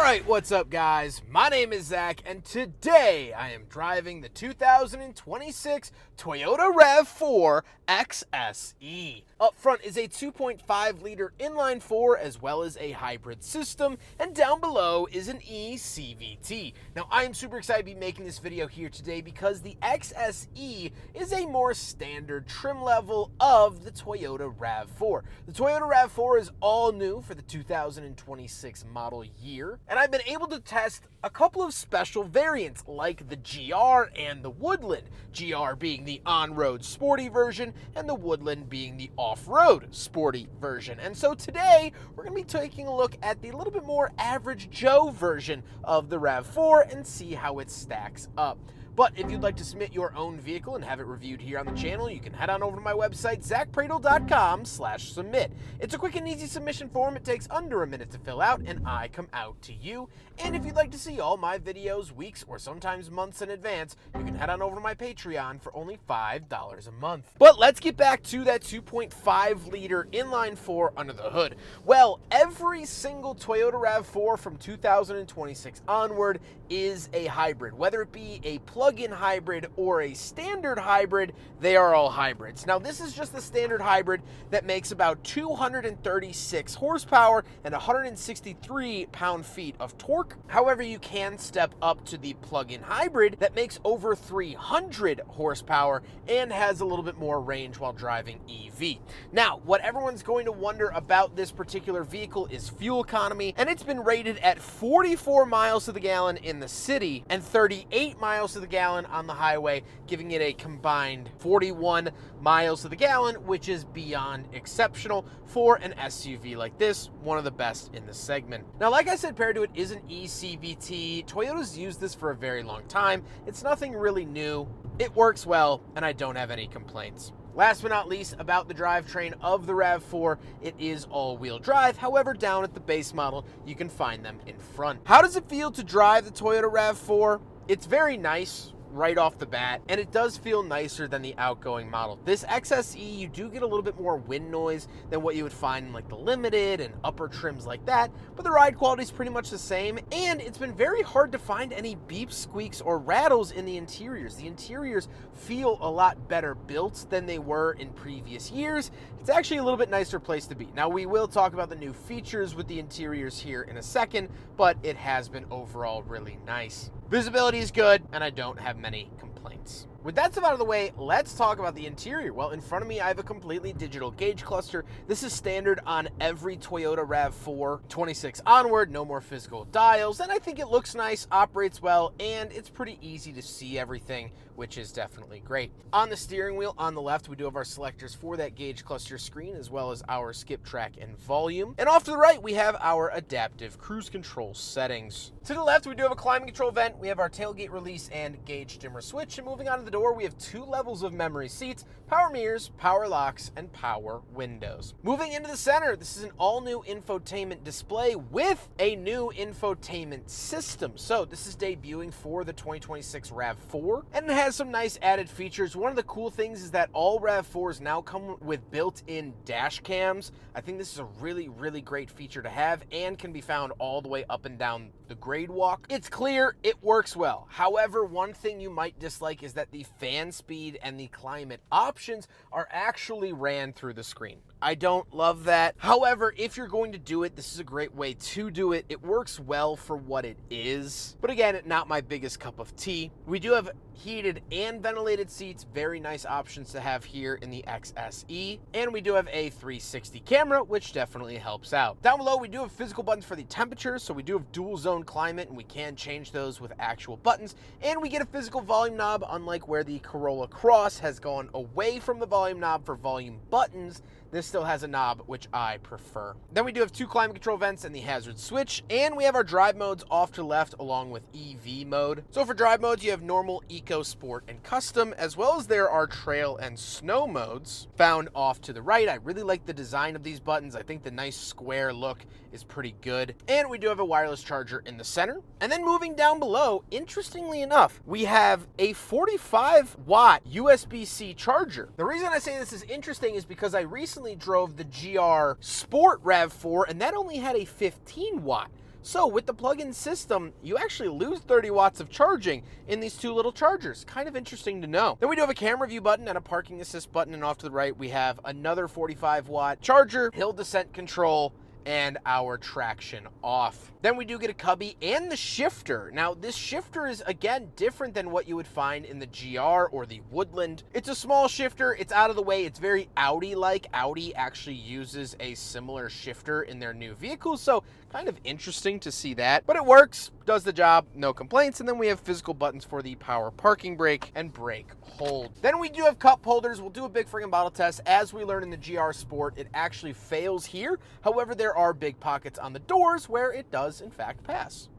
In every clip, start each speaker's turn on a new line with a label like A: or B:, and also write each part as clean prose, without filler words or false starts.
A: Alright, what's up guys? My name is Zach, and today I am driving the 2026 Toyota Rav4 XSE. Up front is a 2.5 liter inline 4 as well as a hybrid system, and down below is an eCVT. Now I am super excited to be making this video here today because the XSE is a more standard trim level of the Toyota Rav4. The Toyota Rav4 is all new for the 2026 model year, and I've been able to test a couple of special variants like the GR and the Woodland. GR being the on-road sporty version and the Woodland being the off-road sporty version. And so today we're going to be taking a look at the little bit more average Joe version of the Rav4 and see how it stacks up. But if you'd like to submit your own vehicle and have it reviewed here on the channel, you can head on over to my website, zackpradel.com/submit. It's a quick and easy submission form. It takes under a minute to fill out, and I come out to you. And if you'd like to see all my videos weeks or sometimes months in advance, you can head on over to my Patreon for only $5 a month. But let's get back to that 2.5 liter inline 4 under the hood. Well, every single Toyota Rav4 from 2026 onward is a hybrid. Whether it be a plug-in hybrid or a standard hybrid, they are all hybrids. Now this is just the standard hybrid that makes about 236 horsepower and 163 pound-feet of torque. However, you can step up to the plug-in hybrid that makes over 300 horsepower and has a little bit more range while driving EV. Now, what everyone's going to wonder about this particular vehicle is fuel economy, and it's been rated at 44 miles to the gallon in the city and 38 miles to the gallon on the highway, giving it a combined 41 miles to the gallon, which is beyond exceptional for an SUV like this, one of the best in the segment. Now, like I said, paired to it is an eCVT. Toyota's used this for a very long time. It's nothing really new. It works well, and I don't have any complaints. Last but not least, about the drivetrain of the Rav4, it is all-wheel drive. However, down at the base model, you can find them in front. How does it feel to drive the Toyota Rav4? It's very nice right off the bat, and it does feel nicer than the outgoing model. This XSE, you do get a little bit more wind noise than what you would find in like the Limited and upper trims like that, but the ride quality is pretty much the same, and it's been very hard to find any beeps, squeaks, or rattles in the interiors. The interiors feel a lot better built than they were in previous years. It's actually a little bit nicer place to be. Now, we will talk about the new features with the interiors here in a second, but it has been overall really nice. Visibility is good, and I don't have many complaints. With that stuff out of the way, let's talk about the interior. Well, in front of me, I have a completely digital gauge cluster. This is standard on every Toyota Rav4 26 onward, no more physical dials, and I think it looks nice, operates well, and it's pretty easy to see everything, which is definitely great. On the steering wheel, on the left, we do have our selectors for that gauge cluster screen, as well as our skip track and volume. And off to the right, we have our adaptive cruise control settings. To the left, we do have a climate control vent. We have our tailgate release and gauge dimmer switch. And moving on to the door, we have 2 levels of memory seats, power mirrors, power locks, and power windows. Moving into the center, this is an all-new infotainment display with a new infotainment system. So this is debuting for the 2026 Rav4, and it has some nice added features. One of the cool things is that all Rav4s now come with built-in dash cams. I think this is a really, really great feature to have and can be found all the way up and down the grade walk. It's clear, it works well. However, one thing you might dislike is that the fan speed and the climate options are actually ran through the screen. I don't love that. However, if you're going to do it, this is a great way to do it. It works well for what it is. But again, not my biggest cup of tea. We do have heated and ventilated seats. Very nice options to have here in the XSE. And we do have a 360 camera, which definitely helps out. Down below, we do have physical buttons for the temperature. So we do have dual zone climate, and we can change those with actual buttons. And we get a physical volume knob, unlike where the Corolla Cross has gone away from the volume knob for volume buttons. This still has a knob, which I prefer. Then we do have 2 climate control vents and the hazard switch, and we have our drive modes off to left along with EV mode. So for drive modes, you have normal, eco, sport, and custom, as well as there are trail and snow modes found off to the right. I really like the design of these buttons. I think the nice square look is pretty good. And we do have a wireless charger in the center. And then moving down below, interestingly enough, we have a 45-watt USB-C charger. The reason I say this is interesting is because I recently drove the GR Sport Rav4, and that only had a 15-watt. So with the plug-in system, you actually lose 30 watts of charging in these two little chargers. Kind of interesting to know. Then we do have a camera view button and a parking assist button, and off to the right we have another 45 watt charger, hill descent control, and our traction off. Then we do get a cubby and the shifter. Now this shifter is again different than what you would find in the GR or the Woodland. It's a small shifter, it's out of the way, it's very Audi-like. Audi actually uses a similar shifter in their new vehicles, so kind of interesting to see that. But it works, does the job, no complaints. And then we have physical buttons for the power parking brake and brake hold. Then we do have cup holders. We'll do a big friggin' bottle test. As we learned in the GR Sport, it actually fails here. However, there are big pockets on the doors where it does in fact pass.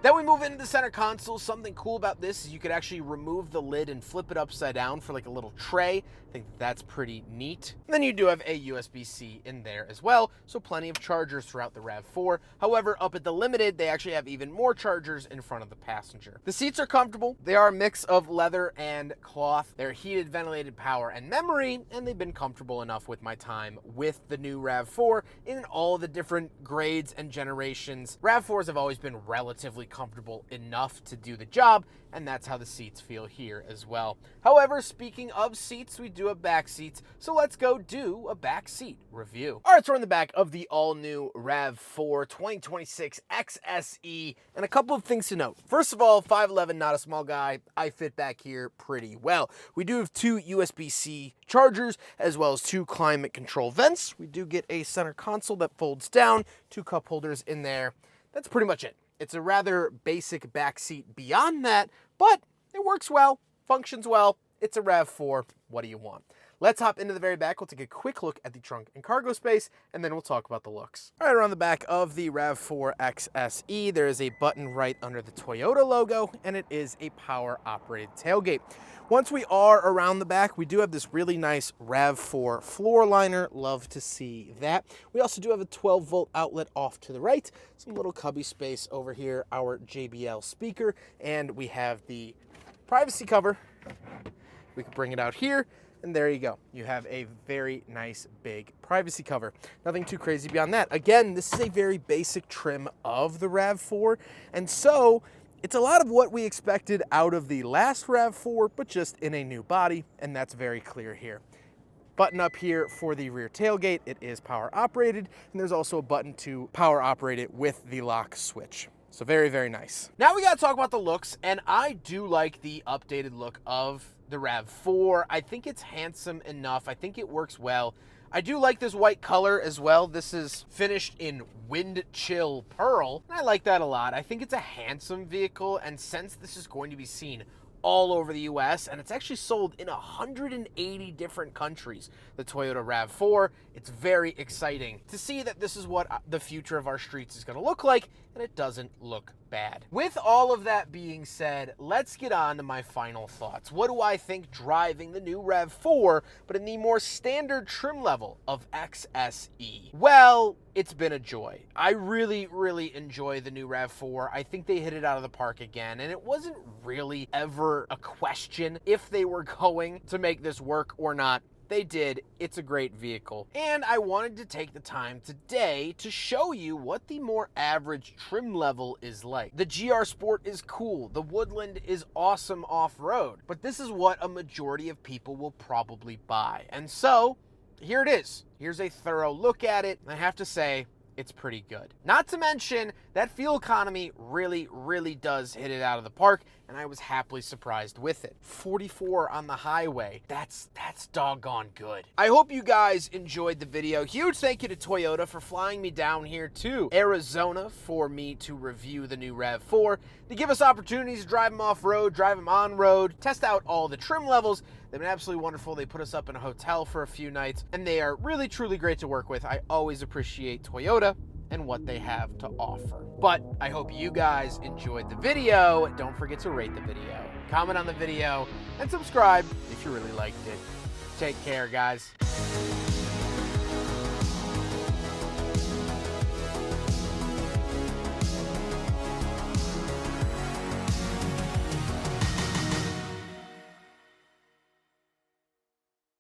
A: Then we move into the center console. Something cool about this is you could actually remove the lid and flip it upside down for like a little tray. I think that's pretty neat. And then you do have a USB-C in there as well, so plenty of chargers throughout the RAV4. However, up at the Limited, they actually have even more chargers in front of the passenger. The seats are comfortable. They are a mix of leather and cloth. They're heated, ventilated, power, and memory, and they've been comfortable enough with my time with the new RAV4 in all the different grades and generations. RAV4s have always been relatively comfortable enough to do the job, and that's how the seats feel here as well. However, speaking of seats, we do have back seats, so let's go do a back seat review. All right, so we're in the back of the all-new RAV4 2026 XSE, and a couple of things to note. First of all, 5'11", not a small guy. I fit back here pretty well. We do have two USB-C chargers, as well as two climate control vents. We do get a center console that folds down, two cup holders in there. That's pretty much it. It's a rather basic back seat beyond that, but it works well, functions well. It's a RAV4. What do you want? Let's hop into the very back. We'll take a quick look at the trunk and cargo space, and then we'll talk about the looks. All right, around the back of the RAV4 XSE, there is a button right under the Toyota logo, and it is a power-operated tailgate. Once we are around the back, we do have this really nice RAV4 floor liner. Love to see that. We also do have a 12-volt outlet off to the right, some little cubby space over here, our JBL speaker, and we have the privacy cover. We can bring it out here, and there you go. You have a very nice big privacy cover. Nothing too crazy beyond that. Again, this is a very basic trim of the RAV4, and so it's a lot of what we expected out of the last RAV4, but just in a new body, and that's very clear here. Button up here for the rear tailgate. It is power operated, and there's also a button to power operate it with the lock switch. So very, very nice. Now we gotta talk about the looks, and I do like the updated look of the RAV4. I think it's handsome enough. I think it works well. I do like this white color as well. This is finished in wind chill pearl, and I like that a lot. I think it's a handsome vehicle, and since this is going to be seen all over the US, and it's actually sold in 180 different countries, the Toyota RAV4, it's very exciting to see that this is what the future of our streets is going to look like, and it doesn't look bad. With all of that being said, let's get on to my final thoughts. What do I think driving the new RAV4, but in the more standard trim level of XSE? Well, it's been a joy. I really, really enjoy the new RAV4. I think they hit it out of the park again, and it wasn't really ever a question if they were going to make this work or not. They did. It's a great vehicle. And I wanted to take the time today to show you what the more average trim level is like. The GR Sport is cool. The Woodland is awesome off-road. But this is what a majority of people will probably buy. And so, here it is. Here's a thorough look at it. I have to say, it's pretty good. Not to mention that fuel economy really, really does hit it out of the park, and I was happily surprised with it. 44 on the highway. That's doggone good. I hope you guys enjoyed the video. Huge thank you to Toyota for flying me down here to Arizona for me to review the new RAV4. They give us opportunities to drive them off-road, drive them on-road, test out all the trim levels. They've been absolutely wonderful. They put us up in a hotel for a few nights, and they are really, truly great to work with. I always appreciate Toyota and what they have to offer. But I hope you guys enjoyed the video. Don't forget to rate the video, comment on the video, and subscribe if you really liked it. Take care, guys.